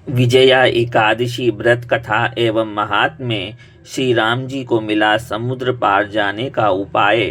विजया एकादशी व्रत कथा एवं महात्म्य। श्री राम जी को मिला समुद्र पार जाने का उपाय।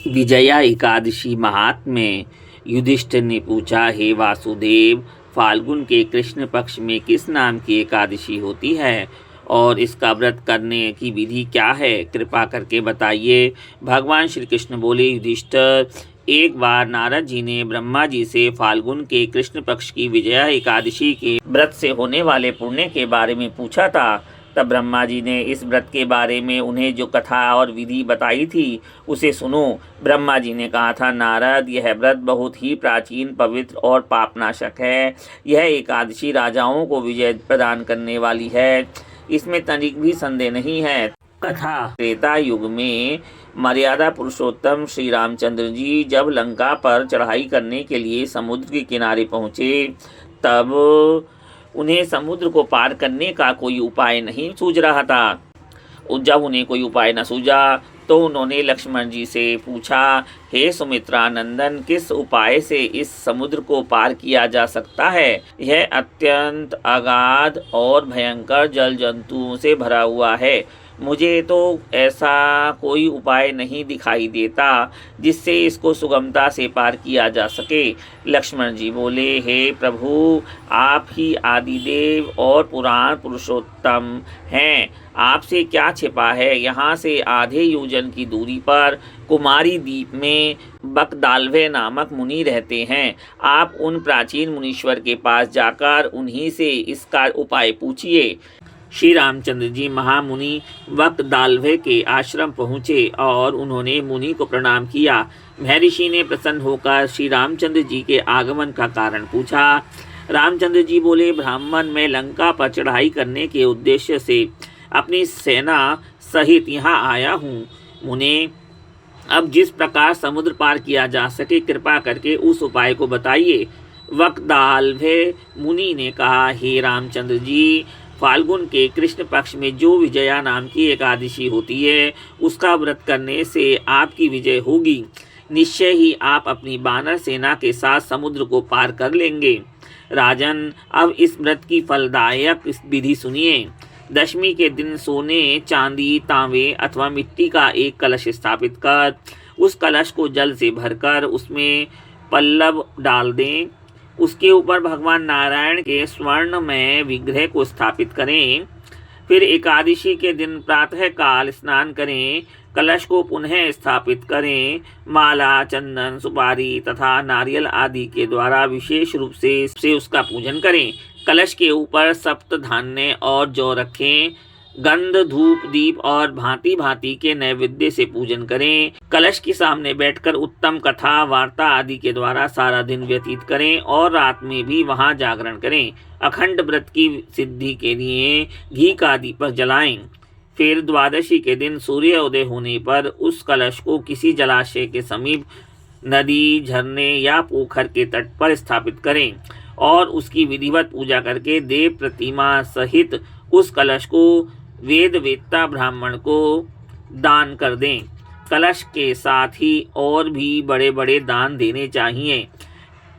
विजया एकादशी महात्म्य। युधिष्ठिर ने पूछा, हे वासुदेव, फाल्गुन के कृष्ण पक्ष में किस नाम की एकादशी होती है और इसका व्रत करने की विधि क्या है? कृपा करके बताइए। भगवान श्री कृष्ण बोले, युधिष्ठिर, एक बार नारद जी ने ब्रह्मा जी से फाल्गुन के कृष्ण पक्ष की विजया एकादशी के व्रत से होने वाले पुण्य के बारे में पूछा था। तब ब्रह्मा जी ने इस व्रत के बारे में उन्हें जो कथा और विधि बताई थी उसे सुनो। ब्रह्मा जी ने कहा था, नारद, यह व्रत बहुत ही प्राचीन, पवित्र और पापनाशक है। यह एकादशी राजाओं को विजय प्रदान करने वाली है, इसमें तनिक भी संदेह नहीं है। कथा। त्रेता युग में मर्यादा पुरुषोत्तम श्री रामचंद्र जी जब लंका पर चढ़ाई करने के लिए समुद्र के किनारे पहुँचे, तब उन्हें समुद्र को पार करने का कोई उपाय नहीं सूझ रहा था। जब उन्हें कोई उपाय न सूझा तो उन्होंने लक्ष्मण जी से पूछा, हे सुमित्रा नंदन, किस उपाय से इस समुद्र को पार किया जा सकता है? यह अत्यंत अगाध और भयंकर जल जंतुओं से भरा हुआ है। मुझे तो ऐसा कोई उपाय नहीं दिखाई देता जिससे इसको सुगमता से पार किया जा सके। लक्ष्मण जी बोले, हे प्रभु, आप ही आदिदेव और पुराण पुरुषोत्तम हैं। आपसे क्या छिपा है? यहाँ से आधे योजन की दूरी पर कुमारी द्वीप में बकदाल्वे नामक मुनि रहते हैं। आप उन प्राचीन मुनीश्वर के पास जाकर उन्हीं से इसका उपाय पूछिए। श्री रामचंद्र जी महामुनि बकदाल्वे के आश्रम पहुँचे और उन्होंने मुनि को प्रणाम किया। महर्षि ने प्रसन्न होकर श्री रामचंद्र जी के आगमन का कारण पूछा। रामचंद्र जी बोले, ब्राह्मण, मैं लंका पर चढ़ाई करने के उद्देश्य से अपनी सेना सहित यहाँ आया हूँ। मुने, अब जिस प्रकार समुद्र पार किया जा सके कृपा करके उस उपाय को बताइए। बकदाल्वे मुनि ने कहा, हे रामचंद्र जी, फाल्गुन के कृष्ण पक्ष में जो विजया नाम की एकादशी होती है उसका व्रत करने से आपकी विजय होगी। निश्चय ही आप अपनी वानर सेना के साथ समुद्र को पार कर लेंगे। राजन, अब इस व्रत की फलदायक विधि सुनिए। दशमी के दिन सोने, चांदी, तांबे अथवा मिट्टी का एक कलश स्थापित कर उस कलश को जल से भरकर उसमें पल्लव डाल दें। उसके ऊपर भगवान नारायण के स्वर्णमय विग्रह को स्थापित करें। फिर एकादशी के दिन प्रातः काल स्नान करें, कलश को पुनः स्थापित करें, माला, चंदन, सुपारी तथा नारियल आदि के द्वारा विशेष रूप से उसका पूजन करें। कलश के ऊपर सप्त धान्य और जौ रखें। गंध, धूप, दीप और भांति भांति के नैवेद्य से पूजन करें। कलश के सामने बैठकर उत्तम कथा, वार्ता आदि के द्वारा सारा दिन व्यतीत करें और रात में भी वहां जागरण करें। अखंड व्रत की सिद्धि के लिए घी का दीपक जलाएं। फिर द्वादशी के दिन सूर्योदय होने पर उस कलश को किसी जलाशय के समीप, नदी, झरने या पोखर के तट पर स्थापित करें और उसकी विधिवत पूजा करके देव प्रतिमा सहित उस कलश को वेद वेत्ता ब्राह्मण को दान कर दें। कलश के साथ ही और भी बड़े बड़े दान देने चाहिए।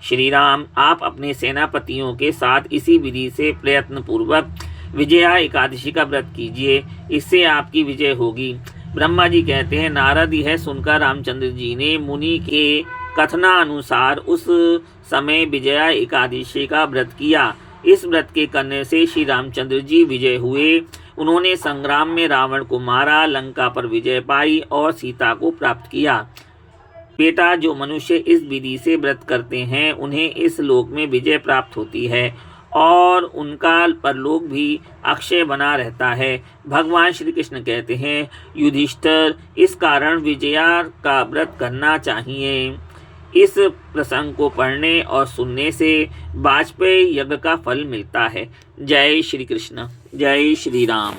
श्री राम, आप अपने सेनापतियों के साथ इसी विधि से प्रयत्न पूर्वक विजया एकादशी का व्रत कीजिए, इससे आपकी विजय होगी। ब्रह्मा जी कहते हैं, नारद, यह सुनकर रामचंद्र जी ने मुनि के कथनानुसार उस समय विजया एकादशी का व्रत किया। इस व्रत के करने से श्री रामचंद्र जी विजय हुए। उन्होंने संग्राम में रावण को मारा, लंका पर विजय पाई और सीता को प्राप्त किया। बेटा, जो मनुष्य इस विधि से व्रत करते हैं उन्हें इस लोक में विजय प्राप्त होती है और उनका परलोक भी अक्षय बना रहता है। भगवान श्री कृष्ण कहते हैं, युधिष्ठिर, इस कारण विजया का व्रत करना चाहिए। इस प्रसंग को पढ़ने और सुनने से वाजपेयी यज्ञ का फल मिलता है। जय श्री कृष्ण, जय श्री राम।